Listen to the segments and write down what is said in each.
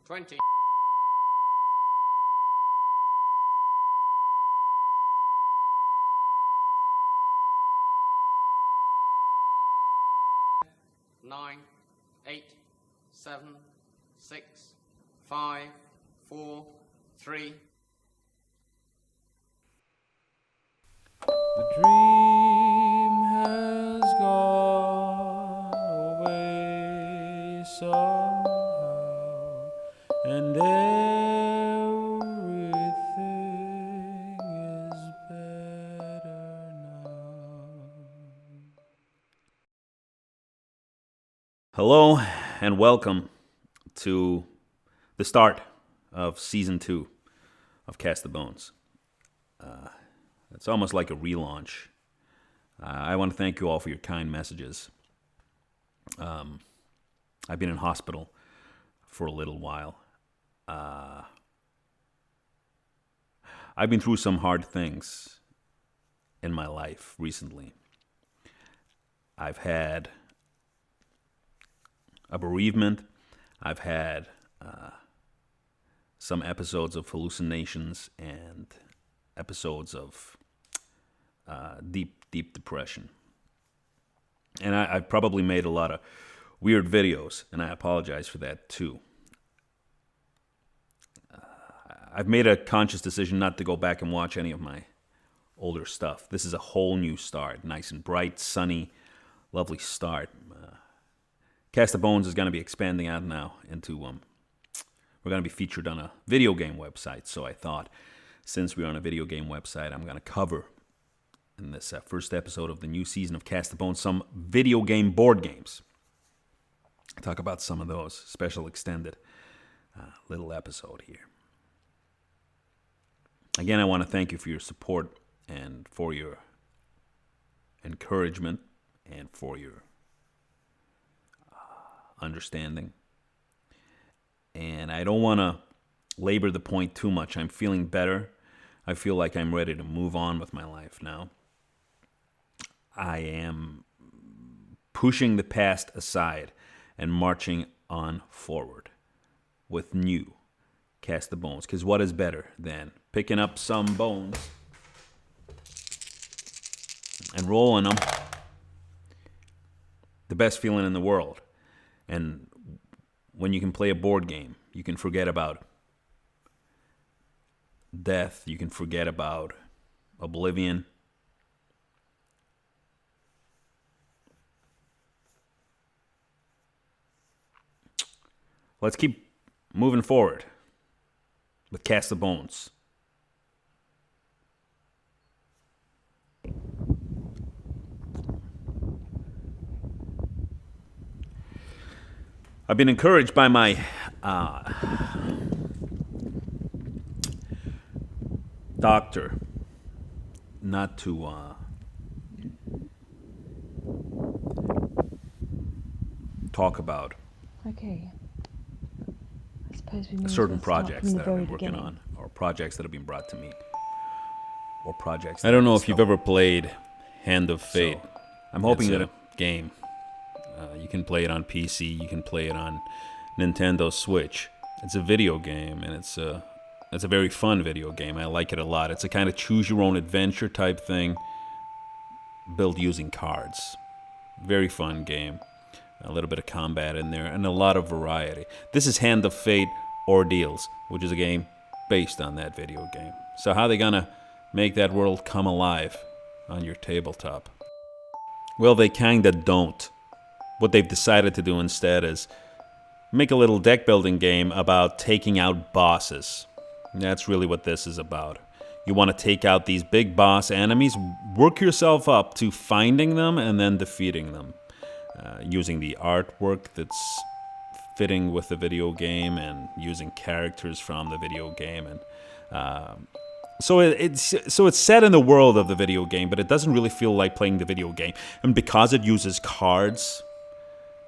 20. Nine, 8, 7, 6, 5, 4, 3. The dream has gone away somehow, and everything is better now. Hello and welcome to the start of Season 2 of Cast the Bones. It's almost like a relaunch. I want to thank you all for your kind messages. I've been in hospital for a little while. I've been through some hard things in my life recently. I've had a bereavement. I've had some episodes of hallucinations and episodes of deep depression. And I've probably made a lot of weird videos, and I apologize for that too. I've made a conscious decision not to go back and watch any of my older stuff. This is a whole new start, nice and bright, sunny, lovely start. Cast the Bones is going to be expanding out now into, we're going to be featured on a video game website. So I thought, since we're on a video game website, I'm going to cover in this first episode of the new season of Cast the Bones some video game board games. Talk about some of those, special extended little episode here. Again, I want to thank you for your support and for your encouragement and for your understanding. And I don't want to labor the point too much. I'm feeling better. I feel like I'm ready to move on with my life now. I am pushing the past aside and marching on forward with new Cast the Bones. Because what is better than picking up some bones and rolling them? The best feeling in the world. And when you can play a board game, you can forget about death. You can forget about oblivion. Let's keep moving forward with Cast the Bones. I've been encouraged by my doctor not to talk about Okay. I suppose we may as certain well start projects from the that I've very been working beginning. on, or projects that have been brought to me, or projects that I don't know if you've ever played Hand of Fate. So, I'm hoping that a game. You can play it on PC. You can play it on Nintendo Switch. It's a video game, and it's a very fun video game. I like it a lot. It's a kind of choose-your-own-adventure type thing, built using cards. Very fun game. A little bit of combat in there, and a lot of variety. This is Hand of Fate Ordeals, which is a game based on that video game. So how are they gonna make that world come alive on your tabletop? Well, they kinda don't. What they've decided to do instead is make a little deck building game about taking out bosses. That's really what this is about. You want to take out these big boss enemies, work yourself up to finding them and then defeating them. Using the artwork that's fitting with the video game and using characters from the video game. And so it's set in the world of the video game, but it doesn't really feel like playing the video game. And because it uses cards,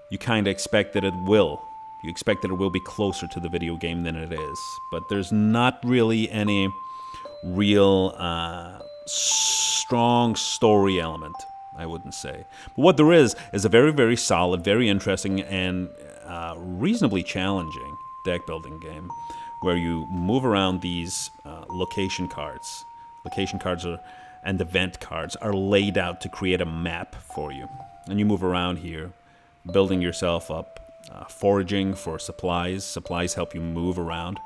you kind of expect that it will. You expect that it will be closer to the video game than it is. But there's not really any real strong story element, I wouldn't say. But what there is a very, very solid, very interesting, and reasonably challenging deck building game where you move around these location cards. Location cards and event cards are laid out to create a map for you. And you move around here, building yourself up, foraging for supplies. Supplies help you move around,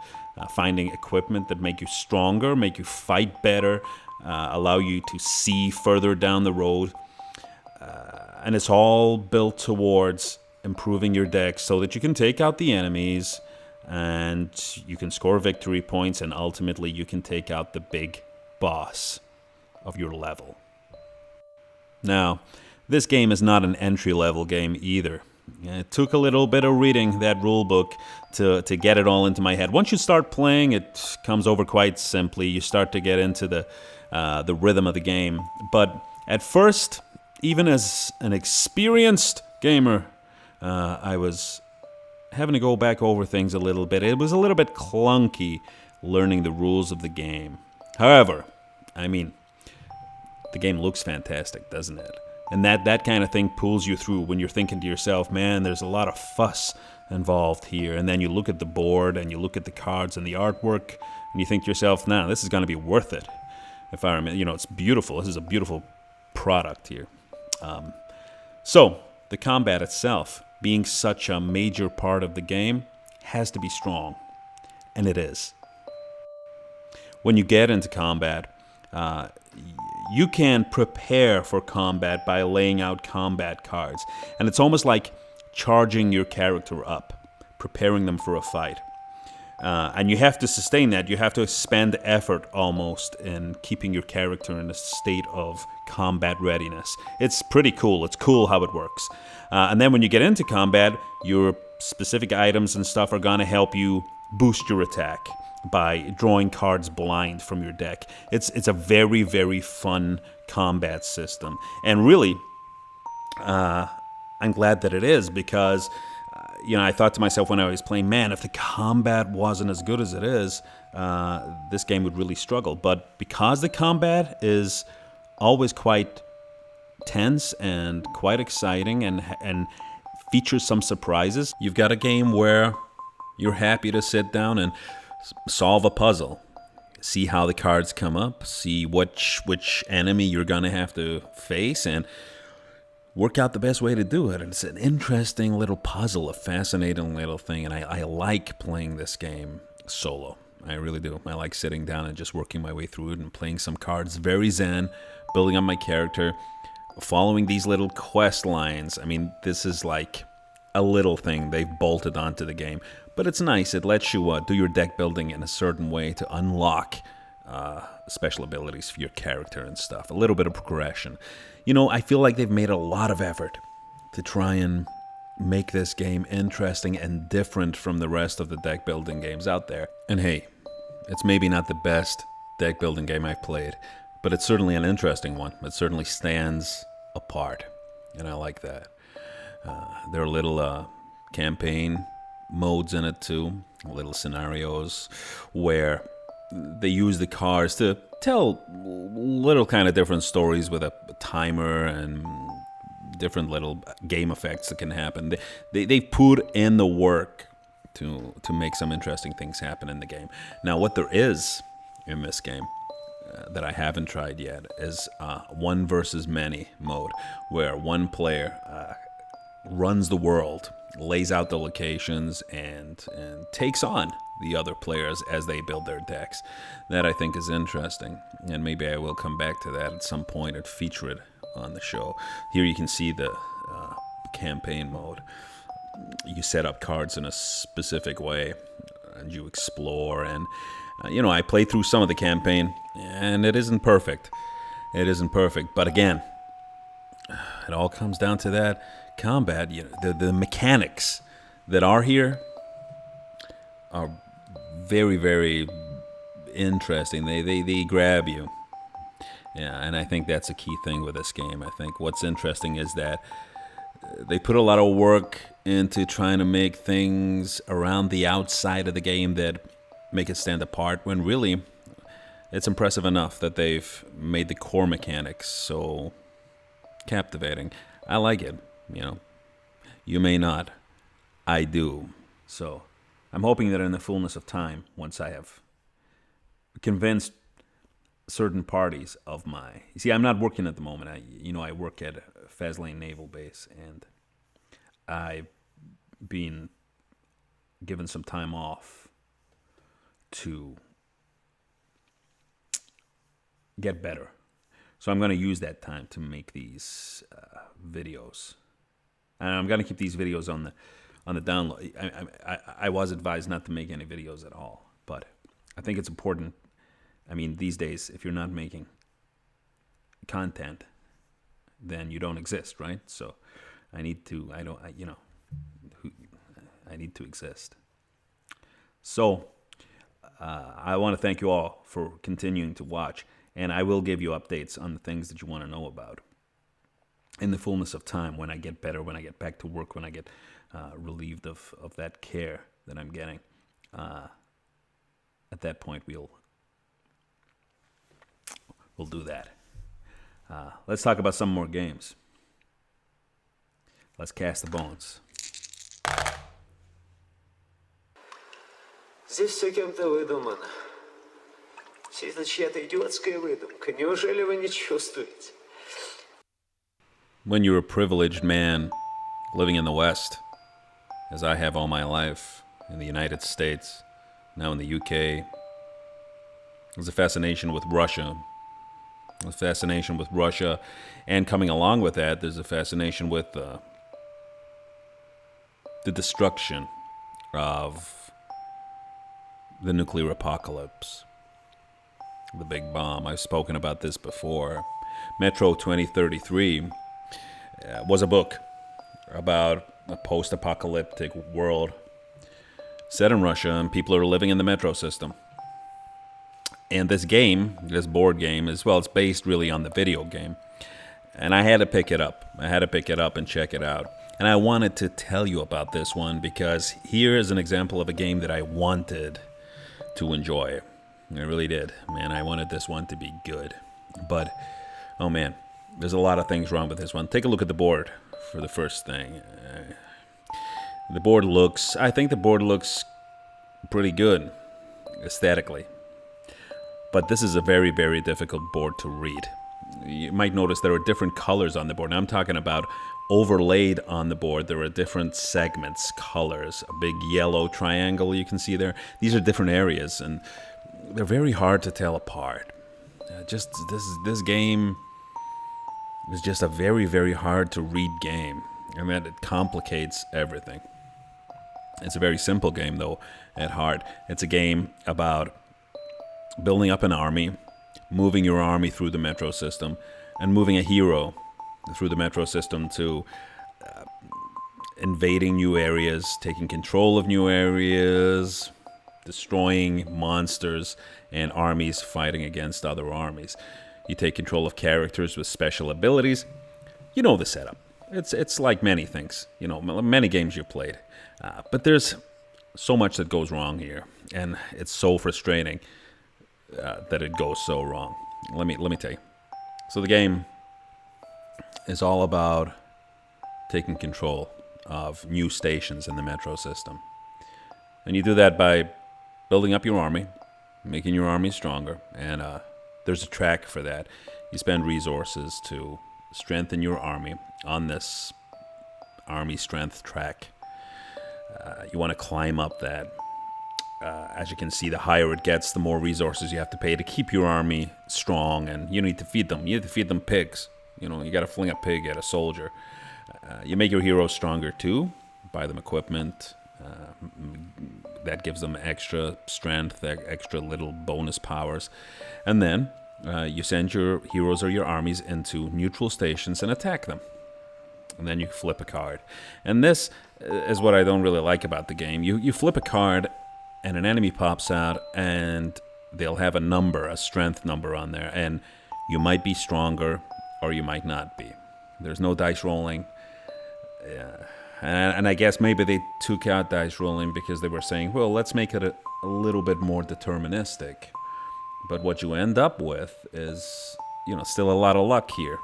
finding equipment that make you stronger, make you fight better, allow you to see further down the road. And it's all built towards improving your deck so that you can take out the enemies and you can score victory points, and ultimately you can take out the big boss of your level. Now, this game is not an entry-level game either. It took a little bit of reading that rule book to get it all into my head. Once you start playing, it comes over quite simply. You start to get into the rhythm of the game. But at first, even as an experienced gamer, I was having to go back over things a little bit. It was a little bit clunky learning the rules of the game. However, I mean, the game looks fantastic, doesn't it? And that kind of thing pulls you through when you're thinking to yourself, man, there's a lot of fuss involved here. And then you look at the board and you look at the cards and the artwork and you think to yourself, nah, this is going to be worth it. If I remember, it's beautiful. This is a beautiful product here. So the combat itself, being such a major part of the game, has to be strong. And it is. When you get into combat, you can prepare for combat by laying out combat cards. And it's almost like charging your character up, preparing them for a fight. And you have to sustain that. You have to spend effort almost in keeping your character in a state of combat readiness. It's pretty cool. It's cool how it works. And then when you get into combat, your specific items and stuff are going to help you boost your attack by drawing cards blind from your deck. It's a very, very fun combat system. And really, I'm glad that it is because, I thought to myself when I was playing, man, if the combat wasn't as good as it is, this game would really struggle. But because the combat is always quite tense and quite exciting and features some surprises, you've got a game where you're happy to sit down and solve a puzzle, see how the cards come up, see which enemy you're going to have to face, and work out the best way to do it. And it's an interesting little puzzle, a fascinating little thing, and I like playing this game solo. I really do. I like sitting down and just working my way through it and playing some cards, very zen, building up my character, following these little quest lines. I mean, this is like a little thing they've bolted onto the game. But it's nice. It lets you do your deck building in a certain way to unlock special abilities for your character and stuff. A little bit of progression. I feel like they've made a lot of effort to try and make this game interesting and different from the rest of the deck building games out there. And hey, it's maybe not the best deck building game I've played, but it's certainly an interesting one. It certainly stands apart, and I like that. There are little campaign modes in it too, little scenarios where they use the cards to tell little kind of different stories with a timer and different little game effects that can happen. They put in the work to make some interesting things happen in the game. Now, what there is in this game that I haven't tried yet is one versus many mode, where one player runs the world, lays out the locations, and takes on the other players as they build their decks. That I think is interesting, and maybe I will come back to that at some point and feature it on the show. Here you can see the campaign mode. You set up cards in a specific way, and you explore, and I played through some of the campaign, and it isn't perfect. It isn't perfect, but again, it all comes down to that combat. The mechanics that are here are very, very interesting. They grab you. Yeah, and I think that's a key thing with this game. I think what's interesting is that they put a lot of work into trying to make things around the outside of the game that make it stand apart, when really it's impressive enough that they've made the core mechanics so captivating. I like it, You may not. I do. So I'm hoping that in the fullness of time, once I have convinced certain parties of my... You see, I'm not working at the moment. I work at Faslane Naval Base, and I've been given some time off to get better. So I'm going to use that time to make these videos. And I'm going to keep these videos on the download. I was advised not to make any videos at all, but I think it's important. I mean, these days, if you're not making content, then you don't exist, right? So I need to exist. So I want to thank you all for continuing to watch, and I will give you updates on the things that you want to know about in the fullness of time, when I get better, when I get back to work, when I get relieved of that care that I'm getting. At that point, we'll do that. Let's talk about some more games. Let's cast the bones. Здесь все кем-то выдумано. Все это чья-то идиотская выдумка. Неужели вы не чувствуете? When you're a privileged man living in the West, as I have all my life, in the United States, now in the UK, there's a fascination with Russia. A fascination with Russia, and coming along with that, there's a fascination with the destruction of the nuclear apocalypse, the big bomb. I've spoken about this before. Metro 2033 was a book about a post-apocalyptic world set in Russia, and people are living in the metro system. And this game, this board game, as well, it's based really on the video game. And I had to pick it up. I had to pick it up and check it out. And I wanted to tell you about this one because here is an example of a game that I wanted to enjoy. I really did. Man, I wanted this one to be good. But, oh man, there's a lot of things wrong with this one. Take a look at the board for the first thing. I think the board looks pretty good aesthetically. But this is a very, very difficult board to read. You might notice there are different colors on the board. Now I'm talking about overlaid on the board. There are different segments, colors, a big yellow triangle you can see there. These are different areas, and they're very hard to tell apart. This game is just a very, very hard to read game, and that it complicates everything. It's a very simple game, though, at heart. It's a game about building up an army, moving your army through the metro system, and moving a hero through the metro system to invading new areas, taking control of new areas, destroying monsters, and armies fighting against other armies. You take control of characters with special abilities. You know the setup. It's like many things, many games you've played. But there's so much that goes wrong here, and it's so frustrating that it goes so wrong. Let me tell you. So the game is all about taking control of new stations in the metro system. And you do that by building up your army, making your army stronger, and there's a track for that. You spend resources to strengthen your army on this army strength track. You want to climb up that. As you can see, the higher it gets, the more resources you have to pay to keep your army strong, and you need to feed them. You need to feed them pigs. You got to fling a pig at a soldier. You make your heroes stronger too. Buy them equipment. That gives them extra strength, extra little bonus powers. And then you send your heroes or your armies into neutral stations and attack them. And then you flip a card. And this is what I don't really like about the game. You flip a card, and an enemy pops out, and they'll have a number, a strength number on there, and you might be stronger or you might not be. There's no dice rolling. And I guess maybe they took out dice rolling because they were saying, well, let's make it a little bit more deterministic. But what you end up with is, still a lot of luck here.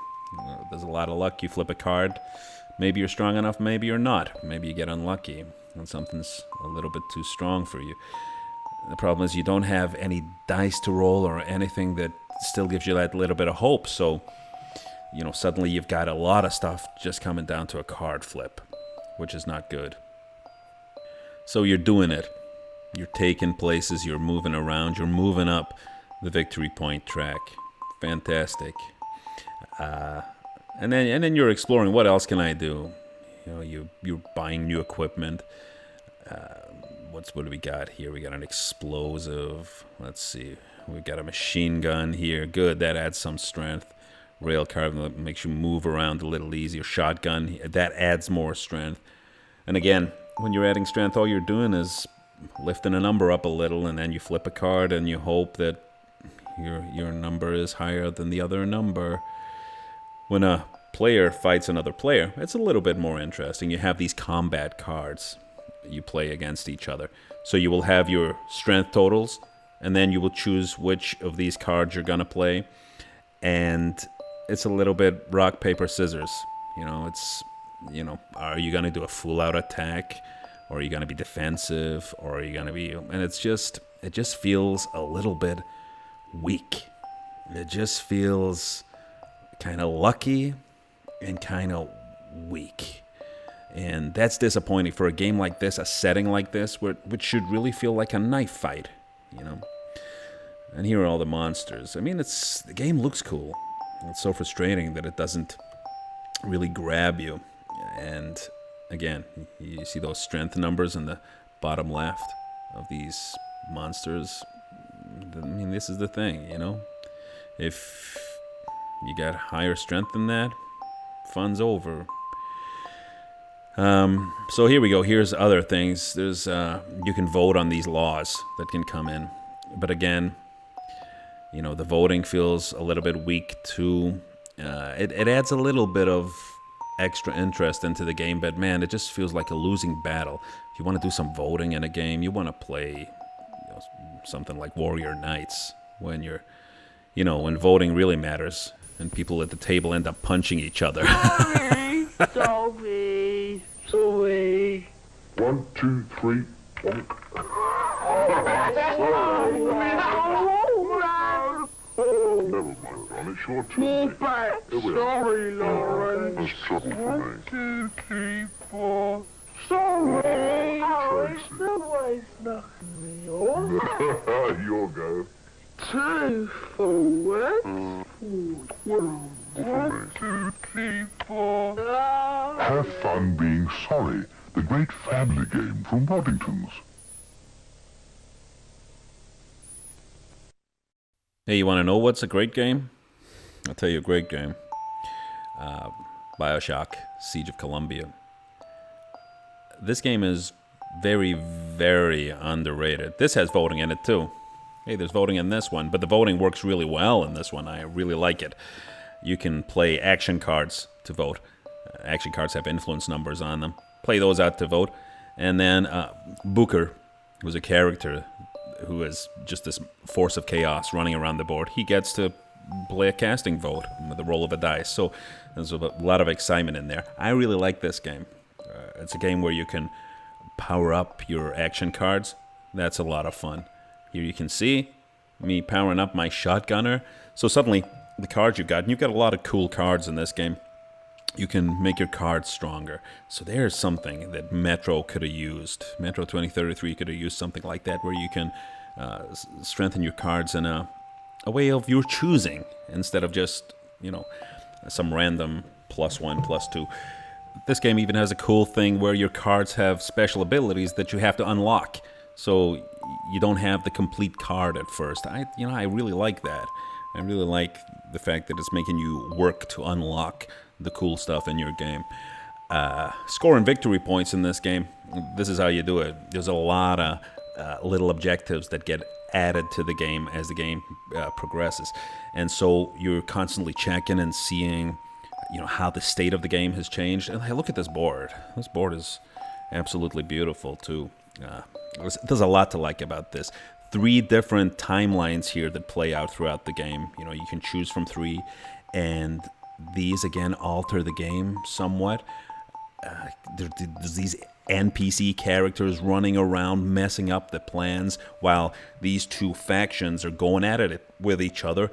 There's a lot of luck. You flip a card. Maybe you're strong enough, maybe you're not. Maybe you get unlucky. when something's a little bit too strong for you. The problem is you don't have any dice to roll or anything that still gives you that little bit of hope. So, suddenly you've got a lot of stuff just coming down to a card flip, which is not good. So you're doing it. You're taking places, you're moving around, you're moving up the victory point track. Fantastic. And then you're exploring, what else can I do? You're buying new equipment. What do we got here? We got an explosive. Let's see. We got a machine gun here. Good, that adds some strength. Rail car makes you move around a little easier. Shotgun, that adds more strength. And again, when you're adding strength, all you're doing is lifting a number up a little, and then you flip a card and you hope that your number is higher than the other number. When a player fights another player, it's a little bit more interesting. You have these combat cards you play against each other. So you will have your strength totals, and then you will choose which of these cards you're going to play. And it's a little bit rock, paper, scissors. Are you going to do a full-out attack? Or are you going to be defensive? Or are you going to be... And it just feels a little bit weak. It just feels kind of lucky and kind of weak. And that's disappointing for a game like this, a setting like this, which should really feel like a knife fight, And here are all the monsters. I mean, the game looks cool. It's so frustrating that it doesn't really grab you. And again, you see those strength numbers in the bottom left of these monsters. I mean, this is the thing, If you got higher strength than that, fun's over. So here we go. Here's other things. There's you can vote on these laws that can come in. But again, the voting feels a little bit weak too. It adds a little bit of extra interest into the game, but man, it just feels like a losing battle. If you want to do some voting in a game, you want to play something like Warrior Knights when when voting really matters and people at the table end up punching each other. Sorry. 1, 2, 3, bonk. Never mind, Ron, it's your turn. Sorry, Lawrence. There's trouble for me. 1, 2, 3, 4. Sorry. Always knocking me off. Your go. 2 forward. 1, 2, 3, 4. Have fun being sorry. The great family game from Waddington's. Hey, you want to know what's a great game? I'll tell you a great game. Bioshock, Siege of Columbia. This game is very, very underrated. This has voting in it too. Hey, there's voting in this one, but the voting works really well in this one. I really like it. You can play action cards to vote. Action cards have influence numbers on them. Play those out to vote. And then Booker was a character who is just this force of chaos running around the board. He gets to play a casting vote with the roll of a dice. So there's a lot of excitement in there. I really like this game. It's a game where you can power up your action cards. That's a lot of fun. Here you can see me powering up my shotgunner. So suddenly, the cards you've got a a lot of cool cards in this game. You can make your cards stronger. So there's something that Metro could have used. Metro 2033 could have used something like that, where you can strengthen your cards in a way of your choosing, instead of just, some random +1, +2. This game even has a cool thing where your cards have special abilities that you have to unlock. So you don't have the complete card at first. I really like that. I really like the fact that it's making you work to unlock the cool stuff in your game. Scoring victory points in this game, this is how you do it. There's a lot of little objectives that get added to the game as the game progresses. And so you're constantly checking and seeing, how the state of the game has changed. And hey, look at this board. This board is absolutely beautiful too. There's a lot to like about this. 3 different timelines here that play out throughout the game. You can choose from 3, and these again alter the game somewhat. There's these NPC characters running around messing up the plans while these two factions are going at it with each other,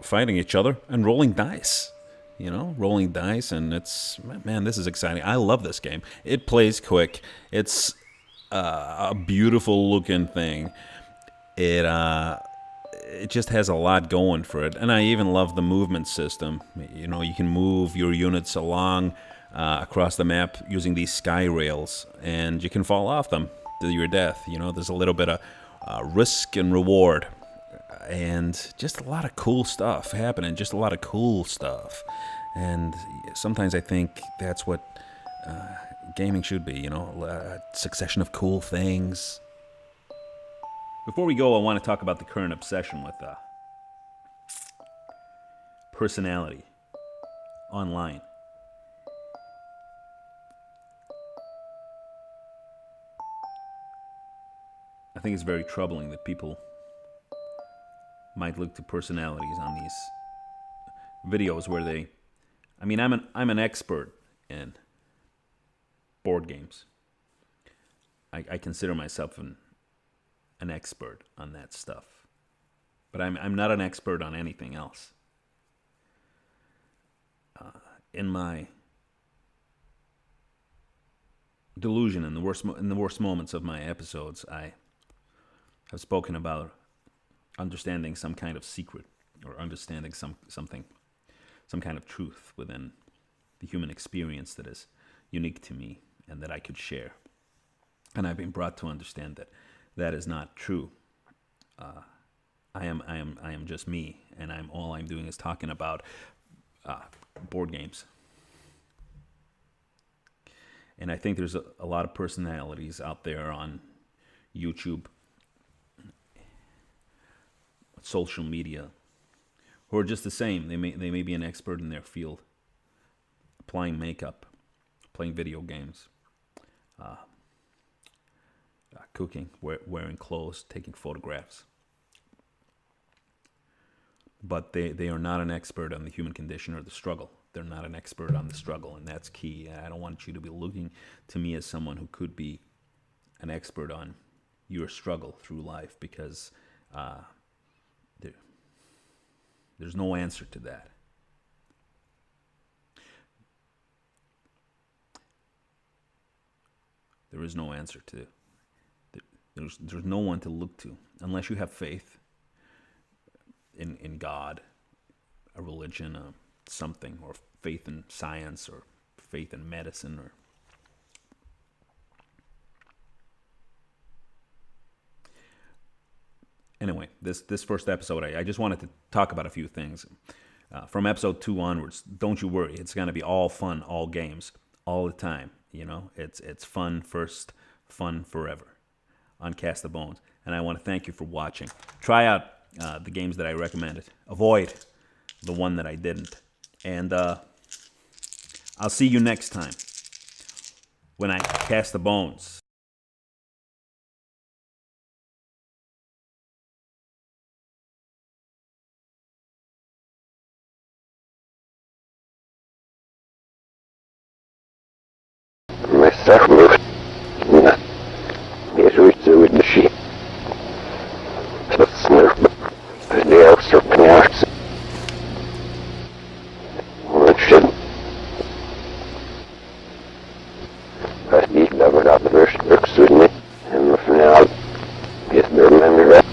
fighting each other and rolling dice. You know, rolling dice, and it's, man, this is exciting. I love this game. It plays quick. It's a beautiful looking thing. It just has a lot going for it, and I even love the movement system. You know, you can move your units along across the map using these sky rails, and you can fall off them to your death. You know, there's a little bit of risk and reward, and just a lot of cool stuff happening. Just a lot of cool stuff, and sometimes I think that's what gaming should be. You know, a succession of cool things. Before we go, I want to talk about the current obsession with personality online. I think it's very troubling that people might look to personalities on these videos where they... I mean, I'm an expert in board games. I consider myself an expert on that stuff, but I'm not an expert on anything else. In my delusion, in the worst moments of my episodes, I have spoken about understanding some kind of secret, or understanding some kind of truth within the human experience that is unique to me and that I could share. And I've been brought to understand that that is not true. I am just me, and all I'm doing is talking about board games. And I think there's a lot of personalities out there on YouTube, social media, who are just the same. They may be an expert in their field, applying makeup, playing video games, cooking, wearing clothes, taking photographs. But they are not an expert on the human condition or the struggle. They're not an expert on the struggle, and that's key. I don't want you to be looking to me as someone who could be an expert on your struggle through life, because there's no answer to that. There is no answer to. There's no one to look to unless you have faith in God, a religion, something, or faith in science, or faith in medicine, or anyway. This first episode, I just wanted to talk about a few things. From episode 2 onwards, don't you worry, it's gonna be all fun, all games, all the time. You know, it's fun first, fun forever on Cast the Bones. And I want to thank you for watching. Try out the games that I recommended. Avoid the one that I didn't. And I'll see you next time when I Cast the Bones. Messerluft. Mir ruht so in der Ski. Das nervt. Der auch so knarzt. Und schön. Was nicht, aber da wirst du so nicht. Und von der Alp. Jetzt wird man mir weg.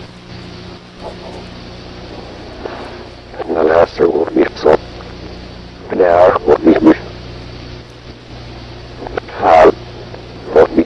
Und dann hast du auch nicht so. Der auch nicht mehr. What we